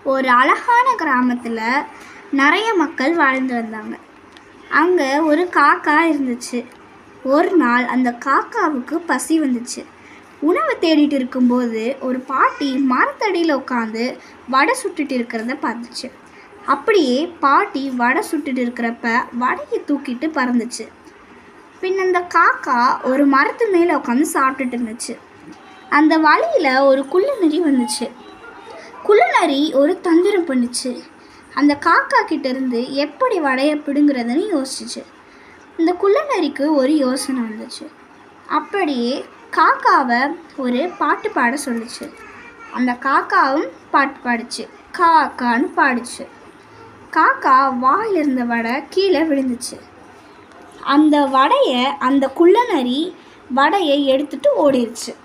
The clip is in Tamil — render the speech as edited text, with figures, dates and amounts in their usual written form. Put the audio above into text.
ஒரு அழகான கிராமத்தில் நிறைய மக்கள் வாழ்ந்து வந்தாங்க. அங்கே ஒரு காக்கா இருந்துச்சு. ஒரு நாள் அந்த காக்காவுக்கு பசி வந்துச்சு. உணவு தேடிட்டு இருக்கும்போது ஒரு பாட்டி மரத்தடியில் உட்காந்து வடை சுட்டுட்டு இருக்கிறத பார்த்துச்சு. அப்படியே பாட்டி வடை சுட்டுட்டு இருக்கிறப்ப வடையை தூக்கிட்டு பறந்துச்சு. பின் அந்த காக்கா ஒரு மரத்து மேலே உட்காந்து சாப்பிட்டுட்டு இருந்துச்சு. அந்த வழியில் ஒரு குள்ளநரி வந்துச்சு. குள்ளநரி ஒரு தந்திரம் பண்ணுச்சு. அந்த காக்கா கிட்டேருந்து எப்படி வடையை பிடுங்கிறதுன்னு யோசிச்சுச்சு. இந்த குள்ளநரிக்கு ஒரு யோசனை வந்துச்சு. அப்படியே காக்காவை ஒரு பாட்டு பாட சொல்லிச்சு. அந்த காக்காவும் பாட்டு பாடிச்சு. காக்கான்னு பாடிச்சு. காக்கா வாயில் இருந்த வடை கீழே விழுந்துச்சு. அந்த வடையை அந்த குள்ளநரி வடையை எடுத்துட்டு ஓடிடுச்சு.